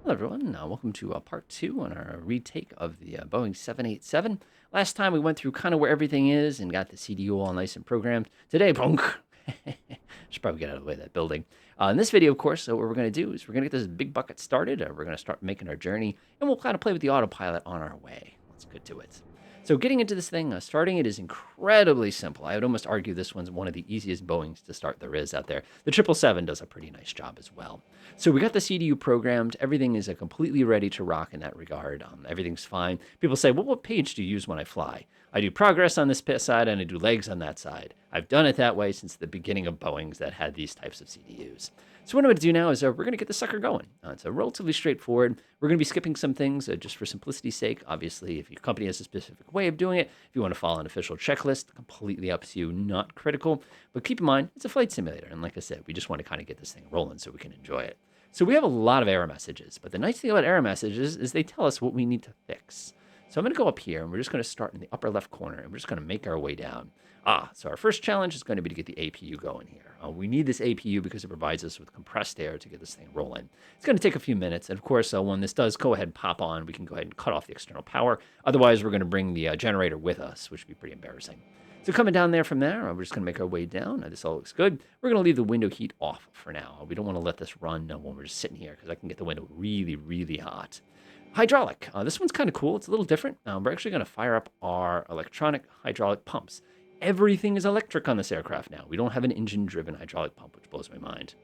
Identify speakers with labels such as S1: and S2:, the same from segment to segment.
S1: Hello, everyone. Welcome to part two on our retake of the Boeing 787. Last time we went through kind of where everything is and got the CDU all nice and programmed. Today, bonk. Should probably get out of the way of that building. In this video, of course, what we're going to do is we're going to get this big bucket started. We're going to start making our journey, and we'll kind of play with the autopilot on our way. Let's get to it. So getting into this thing, starting it is incredibly simple. I would almost argue this one's one of the easiest Boeings to start there is out there. The 777 does a pretty nice job as well. So we got the CDU programmed. Everything is completely ready to rock in that regard. Everything's fine. People say, well, what page do you use when I fly? I do progress on this side and I do legs on that side. I've done it that way since the beginning of Boeings that had these types of CDUs. So what I'm going to do now is we're going to get the sucker going. It's relatively straightforward. We're going to be skipping some things just for simplicity's sake. Obviously, if your company has a specific way of doing it, if you want to follow an official checklist, completely up to you, not critical. But keep in mind, it's a flight simulator. And like I said, we just want to kind of get this thing rolling so we can enjoy it. So we have a lot of error messages. But the nice thing about error messages is they tell us what we need to fix. So I'm going to go up here, and we're just going to start in the upper left corner, and we're just going to make our way down. So our first challenge is going to be to get the APU going here. We need this APU because it provides us with compressed air to get this thing rolling. It's going to take a few minutes, and of course, when this does go ahead and pop on, we can go ahead and cut off the external power. Otherwise, we're going to bring the generator with us, which would be pretty embarrassing. So coming down there from there, we're just going to make our way down. This all looks good. We're going to leave the window heat off for now. We don't want to let this run when we're just sitting here because I can get the window really, really hot. Hydraulic. This one's kind of cool. It's a little different. We're actually going to fire up our electronic hydraulic pumps. Everything is electric on this aircraft now. We don't have an engine-driven hydraulic pump, which blows my mind.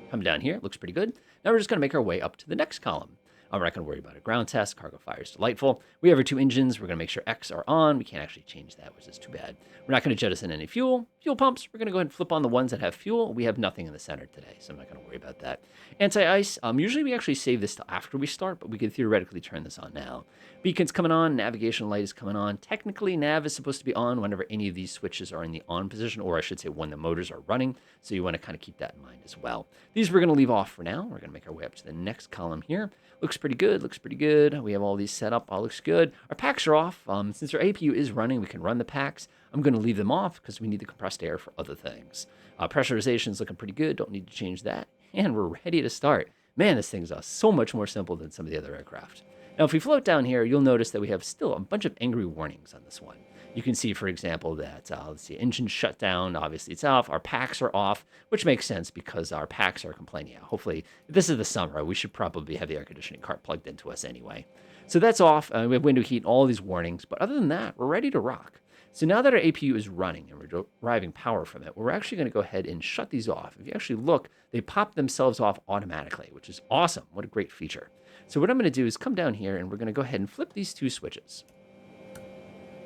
S1: Come down here. Looks pretty good. Now we're just going to make our way up to the next column. I'm not going to worry about a ground test. Cargo fire is delightful. We have our two engines. We're going to make sure X are on. We can't actually change that, which is too bad. We're not going to jettison any fuel. Fuel pumps, we're going to go ahead and flip on the ones that have fuel. We have nothing in the center today, so I'm not going to worry about that. Anti-ice, usually we actually save this till after we start, but we could theoretically turn this on now. Beacon's coming on. Navigation light is coming on. Technically, nav is supposed to be on whenever any of these switches are in the on position, or I should say when the motors are running, so you want to kind of keep that in mind as well. These we're going to leave off for now. We're going to make our way up to the next column here. Looks pretty good. Looks pretty good. We have all these set up. All looks good. Our packs are off. Since our APU is running, we can run the packs. I'm going to leave them off because we need the compressed air for other things. Pressurization is looking pretty good. Don't need to change that. And we're ready to start. Man, this thing's so much more simple than some of the other aircraft. Now, if we float down here, you'll notice that we have still a bunch of angry warnings on this one. You can see, for example, that, let's see, engine shut down. Obviously, it's off. Our packs are off, which makes sense because our packs are complaining. Hopefully, this is the summer. We should probably have the air conditioning cart plugged into us anyway. So that's off. We have window heat, all these warnings. But other than that, we're ready to rock. So now that our APU is running and we're deriving power from it, we're actually going to go ahead and shut these off. If you actually look, they pop themselves off automatically, which is awesome. What a great feature. So what I'm going to do is come down here and we're going to go ahead and flip these two switches.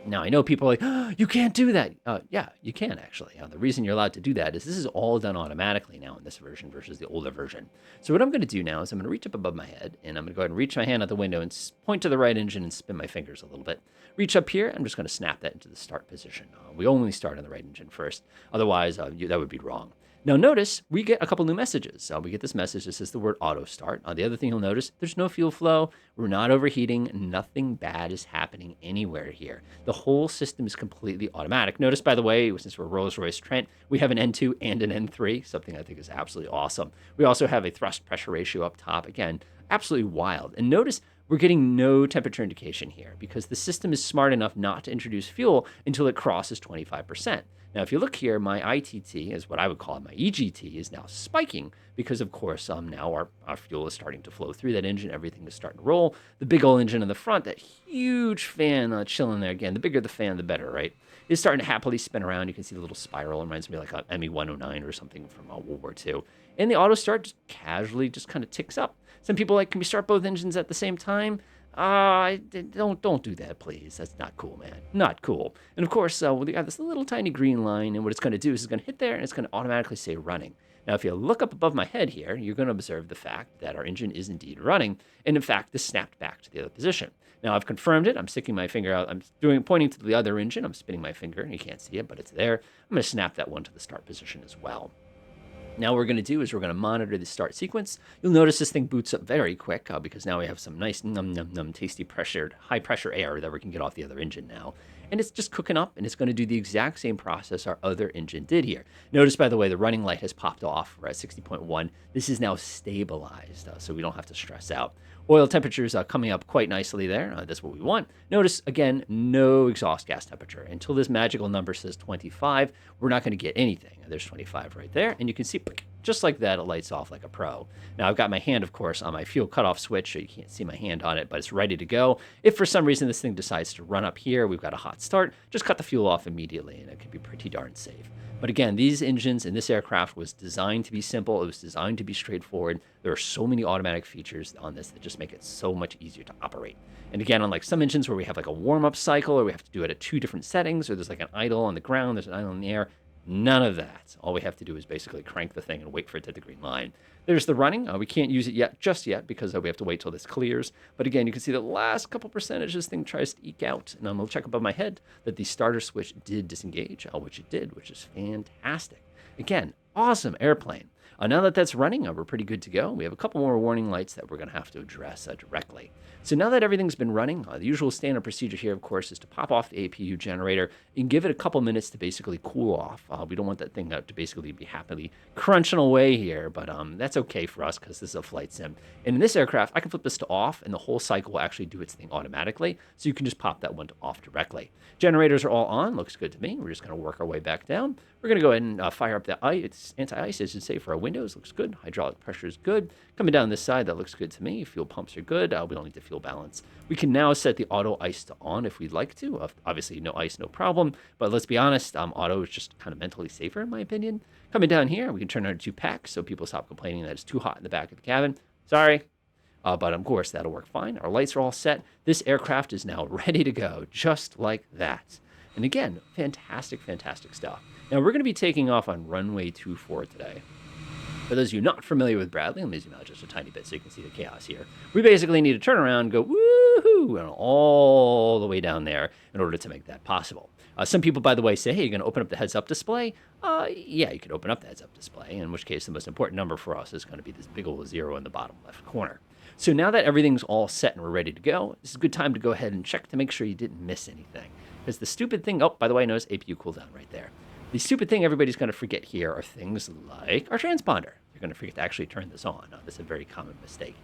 S1: Now, I know people are like, oh, you can't do that. Yeah, you can actually. The reason you're allowed to do that is this is all done automatically now in this version versus the older version. So what I'm going to do now is I'm going to reach up above my head, and I'm going to go ahead and reach my hand out the window and point to the right engine and spin my fingers a little bit. Reach up here, I'm just going to snap that into the start position. We only start on the right engine first. Otherwise, that would be wrong. Now notice, we get a couple new messages. We get this message that says the word auto start. The other thing you'll notice, there's no fuel flow. We're not overheating. Nothing bad is happening anywhere here. The whole system is completely automatic. Notice, by the way, since we're Rolls-Royce Trent, we have an N2 and an N3, something I think is absolutely awesome. We also have a thrust pressure ratio up top. Again, absolutely wild. And notice, we're getting no temperature indication here because the system is smart enough not to introduce fuel until it crosses 25%. Now, if you look here, my ITT, is what I would call it, my EGT, is now spiking because, of course, now our fuel is starting to flow through that engine. Everything is starting to roll. The big old engine in the front, that huge fan chilling there. Again, the bigger the fan, the better, right? It's starting to happily spin around. You can see the little spiral. It reminds me like an ME-109 or something from World War II. And the auto start just casually just kind of ticks up. Some people are like, can we start both engines at the same time? Don't do that, please. That's not cool, man. Not cool. And of course, we got this little tiny green line, and what it's going to do is it's going to hit there, and it's going to automatically say running. Now, if you look up above my head here, you're going to observe the fact that our engine is indeed running, and in fact, this snapped back to the other position. Now, I've confirmed it. I'm sticking my finger out. I'm pointing to the other engine. I'm spinning my finger. You can't see it, but it's there. I'm going to snap that one to the start position as well. Now what we're going to do is we're going to monitor the start sequence. You'll notice this thing boots up very quick because now we have some nice tasty high pressure air that we can get off the other engine now. and it's just cooking up, and it's going to do the exact same process our other engine did here. Notice, by the way, the running light has popped off. We're at 60.1. This is now stabilized, so we don't have to stress out. Oil temperatures are coming up quite nicely there. That's what we want. Notice, again, no exhaust gas temperature. Until this magical number says 25, we're not going to get anything. There's 25 right there, and you can see, just like that, it lights off like a pro. Now, I've got my hand, of course, on my fuel cutoff switch, so you can't see my hand on it, but it's ready to go. If for some reason this thing decides to run up here, we've got a hot start, just cut the fuel off immediately, and it can be pretty darn safe. But again, these engines in this aircraft was designed to be simple. It was designed to be straightforward. There are so many automatic features on this that just make it so much easier to operate. And again, unlike some engines where we have like a warm-up cycle, or we have to do it at 2 different settings, or there's like an idle on the ground, there's an idle in the air, none of that. All we have to do is basically crank the thing and wait for it to hit the green line. There's the running. We can't use it just yet, because we have to wait till this clears. But again, you can see the last couple percentage this thing tries to eke out. And I'm going to check above my head that the starter switch did disengage, which it did, which is fantastic. Again, awesome airplane. Now that that's running, we're pretty good to go. We have a couple more warning lights that we're going to have to address directly. So now that everything's been running, the usual standard procedure here, of course, is to pop off the APU generator and give it a couple minutes to basically cool off. We don't want that thing to basically be happily crunching away here, but that's okay for us because this is a flight sim. And in this aircraft, I can flip this to off, and the whole cycle will actually do its thing automatically, so you can just pop that one to off directly. Generators are all on. Looks good to me. We're just going to work our way back down. We're going to go ahead and fire up the anti-ice, as you say, for our windows. Looks good. Hydraulic pressure is good. Coming down this side, that looks good to me. Fuel pumps are good. We don't need to fuel balance. We can now set the auto ice to on if we'd like to. Obviously, no ice, no problem. But let's be honest, auto is just kind of mentally safer, in my opinion. Coming down here, we can turn on 2 packs so people stop complaining that it's too hot in the back of the cabin. Sorry. But of course, that'll work fine. Our lights are all set. This aircraft is now ready to go, just like that. And again, fantastic, fantastic stuff. Now, we're going to be taking off on runway 24 today. For those of you not familiar with Bradley, let me zoom out just a tiny bit so you can see the chaos here. We basically need to turn around and go woohoo and all the way down there in order to make that possible. Some people, by the way, say, hey, you're going to open up the heads-up display? Yeah, you could open up the heads-up display, in which case the most important number for us is going to be this big old 0 in the bottom left corner. So now that everything's all set and we're ready to go, this is a good time to go ahead and check to make sure you didn't miss anything. Because the stupid thing, by the way, notice APU cooldown right there. The stupid thing everybody's going to forget here are things like our transponder. You're going to forget to actually turn this on. This is a very common mistake.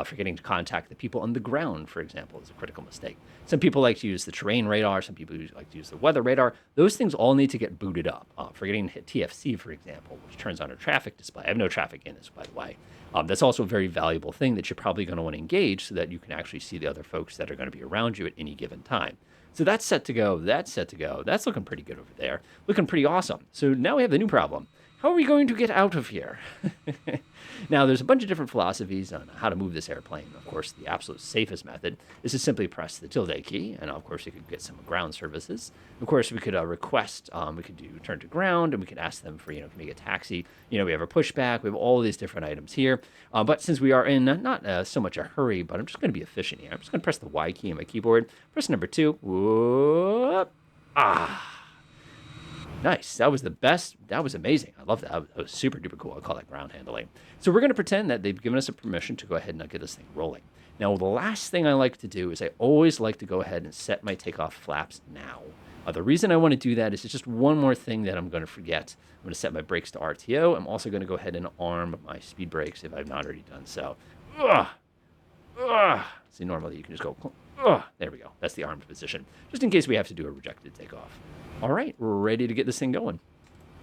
S1: Forgetting to contact the people on the ground, for example, is a critical mistake. Some people like to use the terrain radar. Some people like to use the weather radar. Those things all need to get booted up. Forgetting to hit TFC, for example, which turns on a traffic display. I have no traffic in this, by the way. That's also a very valuable thing that you're probably going to want to engage so that you can actually see the other folks that are going to be around you at any given time. So that's set to go. That's set to go. That's looking pretty good over there. Looking pretty awesome. So now we have the new problem. How are we going to get out of here? Now, there's a bunch of different philosophies on how to move this airplane. Of course, the absolute safest method is to simply press the tilde key, and of course, you could get some ground services. Of course, we could request, we could do turn to ground, and we could ask them for, can we get a taxi? We have a pushback. We have all these different items here. But since we are in not so much a hurry, but I'm just going to be efficient here. I'm just going to press the Y key on my keyboard. Press number 2. Whoop. Nice. That was the best. That was amazing. I love that. That was super duper cool. I call that ground handling. So we're going to pretend that they've given us a permission to go ahead and get this thing rolling. Now, the last thing I like to do is I always like to go ahead and set my takeoff flaps now. The reason I want to do that is it's just one more thing that I'm going to forget. I'm going to set my brakes to RTO. I'm also going to go ahead and arm my speed brakes if I've not already done so. See, normally you can just go, there we go. That's the armed position, just in case we have to do a rejected takeoff. All right, we're ready to get this thing going.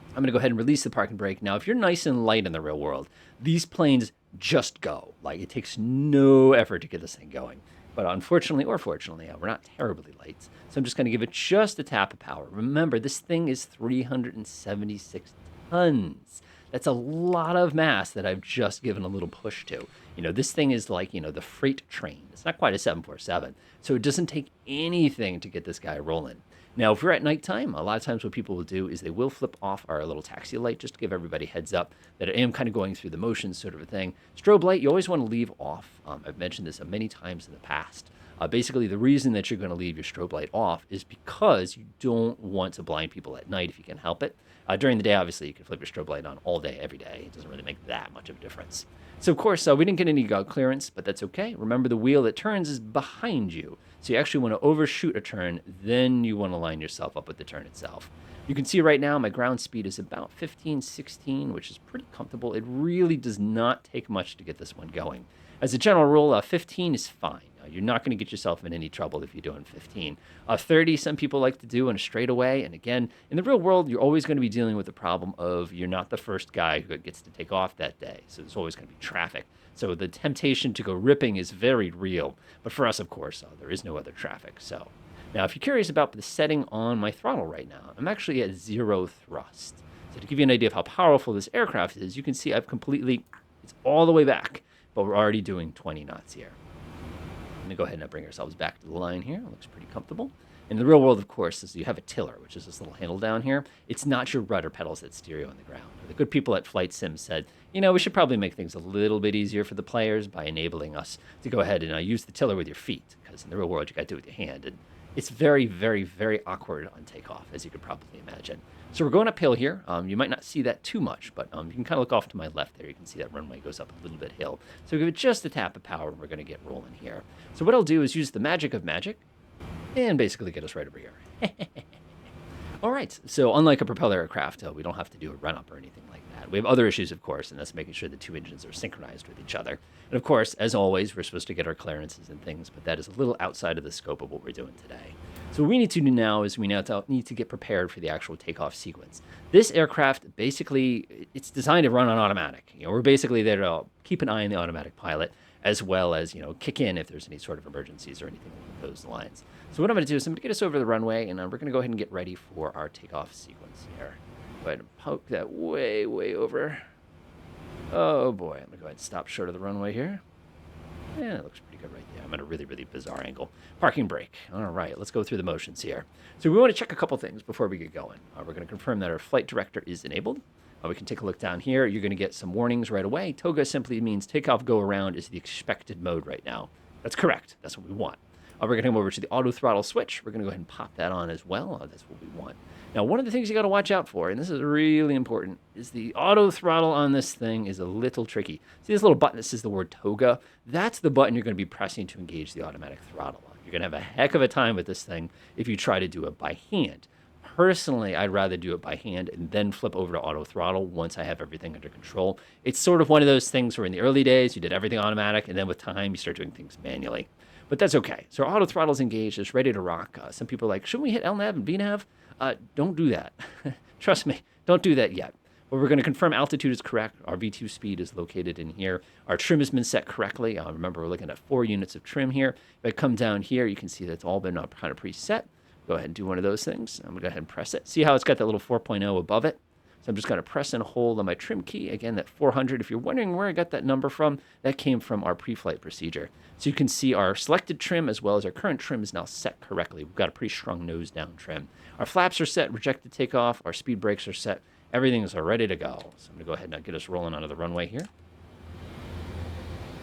S1: I'm going to go ahead and release the parking brake. Now, if you're nice and light in the real world, these planes just go. Like, it takes no effort to get this thing going. But unfortunately or fortunately, we're not terribly light. So I'm just going to give it just a tap of power. Remember, this thing is 376 tons. That's a lot of mass that I've just given a little push to. This thing is like, the freight train. It's not quite a 747. So it doesn't take anything to get this guy rolling. Now, if we're at nighttime, a lot of times what people will do is they will flip off our little taxi light just to give everybody heads up that I am kind of going through the motions sort of a thing. Strobe light, you always want to leave off. I've mentioned this many times in the past. Basically, the reason that you're going to leave your strobe light off is because you don't want to blind people at night if you can help it. During the day, obviously, you can flip your strobe light on all day, every day. It doesn't really make that much of a difference. So, of course, we didn't get any clearance, but that's okay. Remember, the wheel that turns is behind you. So you actually want to overshoot a turn, then you want to line yourself up with the turn itself. You can see right now my ground speed is about 15, 16, which is pretty comfortable. It really does not take much to get this one going. As a general rule, 15 is fine. You're not going to get yourself in any trouble if you're doing 15. 30, some people like to do in a straightaway. And again, in the real world, you're always going to be dealing with the problem of you're not the first guy who gets to take off that day. So there's always going to be traffic. So the temptation to go ripping is very real. But for us, of course, there is no other traffic. So now, if you're curious about the setting on my throttle right now, I'm actually at 0 thrust. So to give you an idea of how powerful this aircraft is, you can see it's all the way back, but we're already doing 20 knots here. I'm going to go ahead and bring ourselves back to the line here. It looks pretty comfortable. In the real world, of course, is you have a tiller, which is this little handle down here. It's not your rudder pedals that steer you on the ground. The good people at Flight Sim said, we should probably make things a little bit easier for the players by enabling us to go ahead and use the tiller with your feet, because in the real world, you got to do it with your hand. And it's very, very, very awkward on takeoff, as you could probably imagine. So we're going uphill here. You might not see that too much, but you can kind of look off to my left there. You can see that runway goes up a little bit hill. So give it just a tap of power, and we're going to get rolling here. So what I'll do is use the magic of magic and basically get us right over here. All right, so unlike a propeller aircraft, we don't have to do a run-up or anything like that. We have other issues, of course, and that's making sure the two engines are synchronized with each other. And of course, as always, we're supposed to get our clearances and things, but that is a little outside of the scope of what we're doing today. So what we need to do now is we now need to get prepared for the actual takeoff sequence. This aircraft, basically, it's designed to run on automatic. We're basically there to keep an eye on the automatic pilot, as well as, kick in if there's any sort of emergencies or anything along those lines. So what I'm going to do is I'm going to get us over the runway, and we're going to go ahead and get ready for our takeoff sequence here. Go ahead and poke that way, way over. Oh, boy. I'm going to go ahead and stop short of the runway here. Yeah, it looks pretty good right there. I'm at a really, really bizarre angle. Parking brake. All right, let's go through the motions here. So we want to check a couple things before we get going. We're going to confirm that our flight director is enabled. We can take a look down here. You're going to get some warnings right away. TOGA simply means takeoff go around is the expected mode right now. That's correct. That's what we want. We're going to come over to the auto throttle switch. We're going to go ahead and pop that on as well. That's what we want. Now, one of the things you got to watch out for, and this is really important, is the auto throttle on this thing is a little tricky. See this little button that says the word TOGA? That's the button you're going to be pressing to engage the automatic throttle. You're going to have a heck of a time with this thing if you try to do it by hand. Personally, I'd rather do it by hand and then flip over to auto throttle once I have everything under control. It's sort of one of those things where in the early days, you did everything automatic, and then with time, you start doing things manually. But that's okay. So our auto throttle's engaged. It's ready to rock. Some people are like, shouldn't we hit LNAV and VNAV? Don't do that. Trust me, don't do that yet. But we're going to confirm altitude is correct. Our V2 speed is located in here. Our trim has been set correctly. Remember, we're looking at 4 units of trim here. If I come down here, you can see that's all been kind of preset. Go ahead and do one of those things. I'm going to go ahead and press it. See how it's got that little 4.0 above it? So I'm just going to press and hold on my trim key. Again, that 400. If you're wondering where I got that number from, that came from our pre-flight procedure. So you can see our selected trim as well as our current trim is now set correctly. We've got a pretty strong nose down trim. Our flaps are set, rejected takeoff. Our speed brakes are set. Everything is ready to go. So I'm going to go ahead and get us rolling onto the runway here.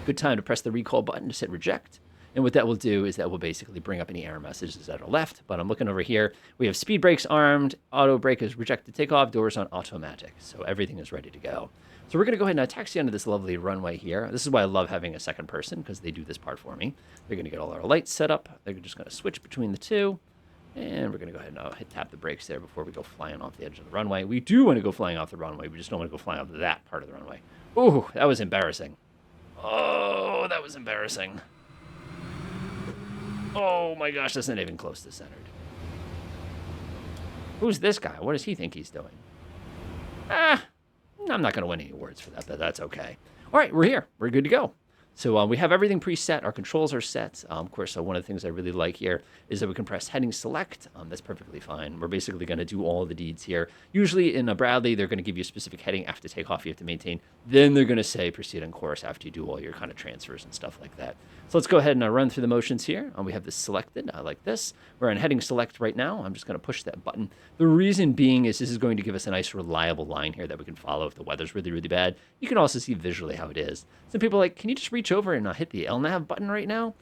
S1: Good time to press the recall button to hit reject. And what that will do is that will basically bring up any error messages that are left. But I'm looking over here. We have speed brakes armed. Auto brake is rejected takeoff. Doors on automatic. So everything is ready to go. So we're going to go ahead and taxi onto this lovely runway here. This is why I love having a second person, because they do this part for me. They're going to get all our lights set up. They're just going to switch between the two. And we're going to go ahead and tap the brakes there before we go flying off the edge of the runway. We do want to go flying off the runway. We just don't want to go flying off that part of the runway. Ooh, that was embarrassing. Oh, that was embarrassing. Oh my gosh, that's not even close to centered. Who's this guy? What does he think he's doing? I'm not going to win any awards for that, but that's okay. All right, we're here. We're good to go. So we have everything preset. Our controls are set. Of course, one of the things I really like here is that we can press heading select. That's perfectly fine. We're basically going to do all the deeds here. Usually in a Bradley, they're going to give you a specific heading after takeoff you have to maintain. Then they're going to say proceed on course after you do all your kind of transfers and stuff like that. So let's go ahead and run through the motions here. We have this selected. I like this. We're on heading select right now. I'm just going to push that button. The reason being is this is going to give us a nice reliable line here that we can follow if the weather's really, really bad. You can also see visually how it is. Some people are like, can you just reach over and hit the LNAV button right now?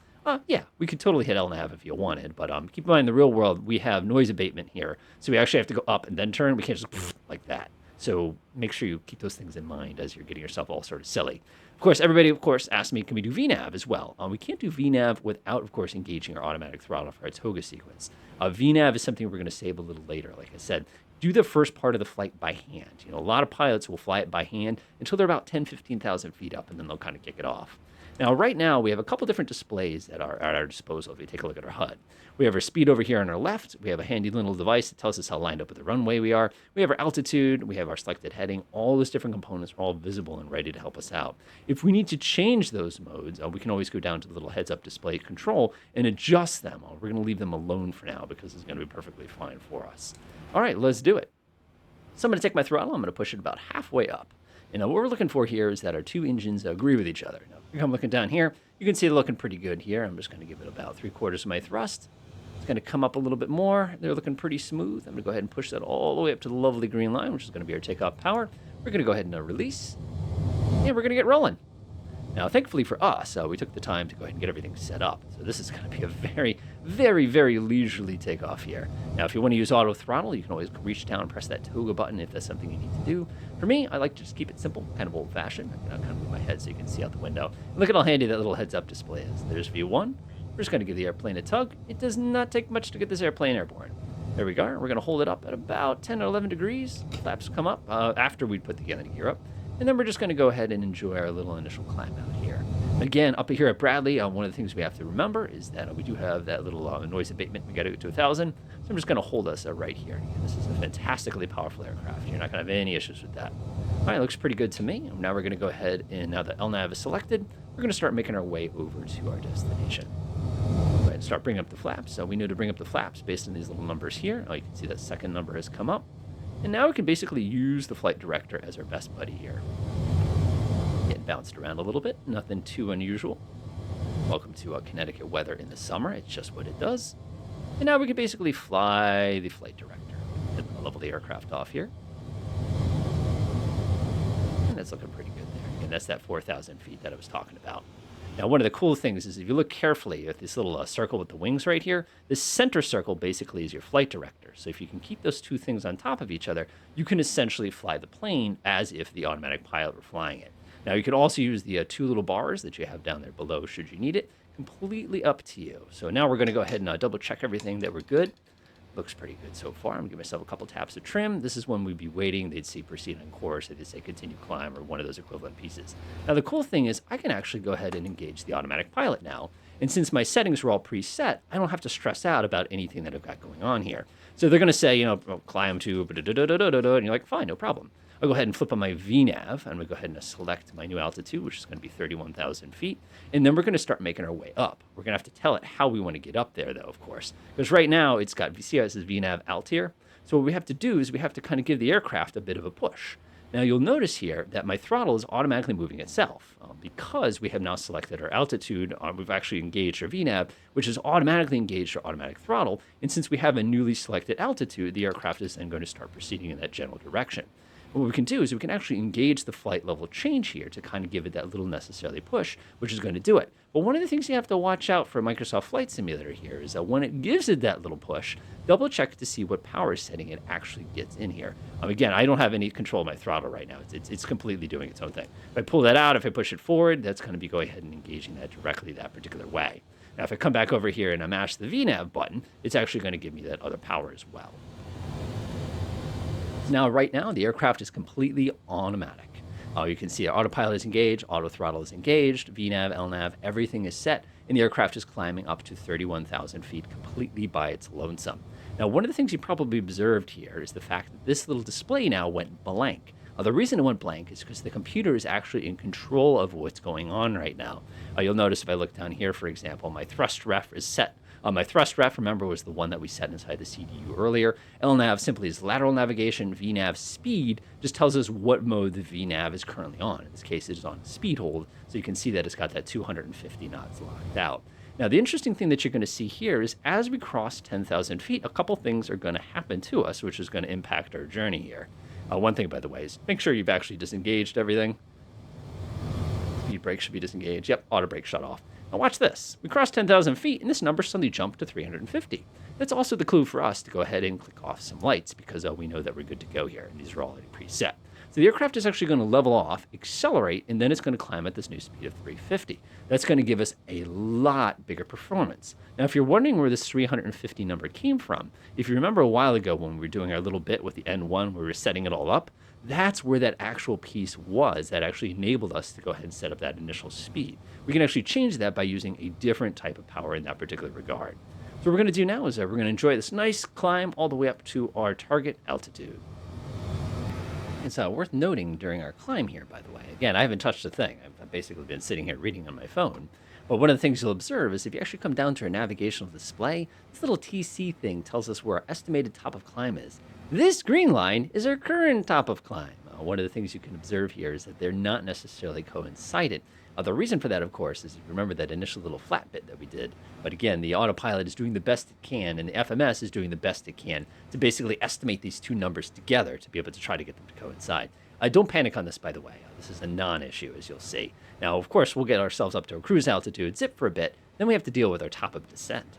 S1: Yeah, we could totally hit LNAV if you wanted, but keep in mind in the real world, we have noise abatement here. So we actually have to go up and then turn. We can't just like that. So make sure you keep those things in mind as you're getting yourself all sort of silly. Of course, everybody, of course, asked me, can we do VNAV as well? We can't do VNAV without, of course, engaging our automatic throttle for our toga sequence. VNAV is something we're going to save a little later. Like I said, do the first part of the flight by hand. You know, a lot of pilots will fly it by hand until they're about 10, 15,000 feet up, and then they'll kind of kick it off. Now, right now, we have a couple different displays that are at our disposal if you take a look at our HUD. We have our speed over here on our left. We have a handy little device that tells us how lined up with the runway we are. We have our altitude. We have our selected heading. All those different components are all visible and ready to help us out. If we need to change those modes, we can always go down to the little heads-up display control and adjust them. We're going to leave them alone for now because it's going to be perfectly fine for us. All right, let's do it. So I'm going to take my throttle. I'm going to push it about halfway up. And what we're looking for here is that our two engines agree with each other. Now, if I'm looking down here, you can see they're looking pretty good here. I'm just going to give it about 3/4 of my thrust. It's going to come up a little bit more. They're looking pretty smooth. I'm going to go ahead and push that all the way up to the lovely green line, which is going to be our takeoff power. We're going to go ahead and release, and we're going to get rolling. Now, thankfully for us, we took the time to go ahead and get everything set up. So this is going to be a very, very, very leisurely takeoff here. Now, if you want to use auto throttle, you can always reach down and press that toga button if that's something you need to do. For me, I like to just keep it simple, kind of old-fashioned. I kind of move my head so you can see out the window. And look at how handy that little heads-up display is. There's view 1. We're just going to give the airplane a tug. It does not take much to get this airplane airborne. There we go. We're going to hold it up at about 10 or 11 degrees. Flaps come up after we put the gear up. And then we're just going to go ahead and enjoy our little initial climb out here. Again, up here at Bradley, one of the things we have to remember is that we do have that little noise abatement. We got to go to 1,000. So I'm just going to hold us right here. Again, this is a fantastically powerful aircraft. You're not going to have any issues with that. All right, looks pretty good to me. And now we're going to go ahead and now that LNAV is selected, we're going to start making our way over to our destination. Go ahead and start bringing up the flaps. So we know to bring up the flaps based on these little numbers here. You can see that second number has come up. And now we can basically use the flight director as our best buddy here. Getting bounced around a little bit, nothing too unusual. Welcome to Connecticut weather in the summer. It's just what it does. And now we can basically fly the flight director. Get the lovely aircraft off here. And that's looking pretty good there. And that's that 4,000 feet that I was talking about. Now, one of the cool things is if you look carefully at this little circle with the wings right here, this center circle basically is your flight director. So if you can keep those two things on top of each other, you can essentially fly the plane as if the automatic pilot were flying it. Now, you could also use the two little bars that you have down there below should you need it. Completely up to you. So now we're going to go ahead and double check everything that we're good. Looks pretty good so far. I'm going to give myself a couple taps of trim. This is when we'd be waiting. They'd say proceed on course, or they'd say continue climb, or one of those equivalent pieces. Now, the cool thing is I can actually go ahead and engage the automatic pilot now. And since my settings were all preset, I don't have to stress out about anything that I've got going on here. So they're going to say, climb to, and you're like, fine, no problem. I'll go ahead and flip on my VNAV, and we go ahead and select my new altitude, which is going to be 31,000 feet. And then we're going to start making our way up. We're going to have to tell it how we want to get up there, though, of course. Because right now, it's got, see how it says VNAV alt here? So what we have to do is we have to kind of give the aircraft a bit of a push. Now, you'll notice here that my throttle is automatically moving itself because we have now selected our altitude. We've actually engaged our VNAV, which is automatically engaged our automatic throttle. And since we have a newly selected altitude, the aircraft is then going to start proceeding in that general direction. What we can do is we can actually engage the flight level change here to kind of give it that little necessarily push, which is going to do it. But one of the things you have to watch out for Microsoft Flight Simulator here is that when it gives it that little push, double check to see what power setting it actually gets in here. Again, I don't have any control of my throttle right now. It's completely doing its own thing. If I pull that out, if I push it forward, that's going to be going ahead and engaging that directly that particular way. Now, if I come back over here and I mash the VNAV button, it's actually going to give me that other power as well. Now, right now, the aircraft is completely automatic. You can see our autopilot is engaged, auto throttle is engaged, VNAV, LNAV, everything is set, and the aircraft is climbing up to 31,000 feet completely by its lonesome. Now, one of the things you probably observed here is the fact that this little display now went blank. The reason it went blank is because the computer is actually in control of what's going on right now. You'll notice if I look down here, for example, my thrust ref is set. My thrust ref, remember, was the one that we set inside the CDU earlier. LNAV simply is lateral navigation. VNAV speed just tells us what mode the VNAV is currently on. In this case, it is on speed hold, so you can see that it's got that 250 knots locked out. Now, the interesting thing that you're going to see here is as we cross 10,000 feet, a couple things are going to happen to us, which is going to impact our journey here. One thing, by the way, is make sure you've actually disengaged everything. Speed brake should be disengaged. Yep, auto brake shut off. Now watch this. We crossed 10,000 feet, and this number suddenly jumped to 350. That's also the clue for us to go ahead and click off some lights because we know that we're good to go here, and these are already preset. So the aircraft is actually going to level off, accelerate, and then it's going to climb at this new speed of 350. That's going to give us a lot bigger performance. Now, if you're wondering where this 350 number came from, if you remember a while ago when we were doing our little bit with the N1 where we were setting it all up, that's where that actual piece was that actually enabled us to go ahead and set up that initial speed. We can actually change that by using a different type of power in that particular regard. So what we're going to do now is we're going to enjoy this nice climb all the way up to our target altitude. It's worth noting during our climb here, by the way. Again, I haven't touched a thing. I've basically been sitting here reading on my phone. But one of the things you'll observe is if you actually come down to our navigational display, this little TC thing tells us where our estimated top of climb is. This green line is our current top of climb. One of the things you can observe here is that they're not necessarily coincident. The reason for that, of course, is you remember that initial little flat bit that we did. But again, the Autopilot is doing the best it can, and the FMS is doing the best it can to basically estimate these two numbers together to be able to try to get them to coincide. Don't panic on this, by the way. This is a non-issue, as you'll see. Now, of course, we'll get ourselves up to a cruise altitude, zip for a bit, then we have to deal with our top of descent.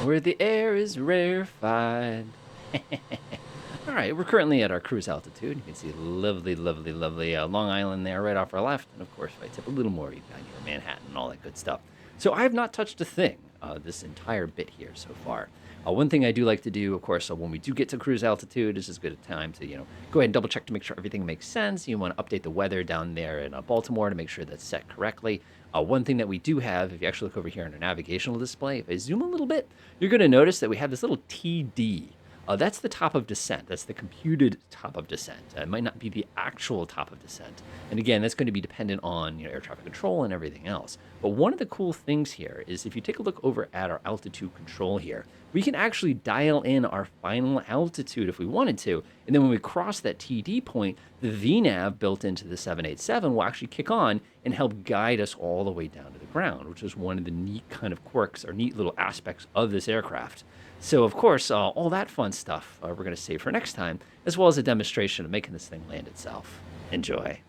S1: Where the air is rarefied. All right, we're currently at our cruise altitude. You can see lovely, lovely, lovely Long Island there right off our left. And of course, if I tip a little more, you've got your Manhattan and all that good stuff. So I have not touched a thing this entire bit here so far. One thing I do like to do, of course, when we do get to cruise altitude, this is as good a time to, go ahead and double check to make sure everything makes sense. You want to update the weather down there in Baltimore to make sure that's set correctly. One thing that we do have, if you actually look over here on our navigational display, if I zoom a little bit, you're going to notice that we have this little TD. That's the top of descent. That's the computed top of descent. It might not be the actual top of descent. And again, that's going to be dependent on air traffic control and everything else. But one of the cool things here is if you take a look over at our altitude control here, we can actually dial in our final altitude if we wanted to. And then when we cross that TD point, the VNAV built into the 787 will actually kick on and help guide us all the way down to the ground, which is one of the neat kind of quirks or neat little aspects of this aircraft. So, of course, all that fun stuff we're going to save for next time, as well as a demonstration of making this thing land itself. Enjoy.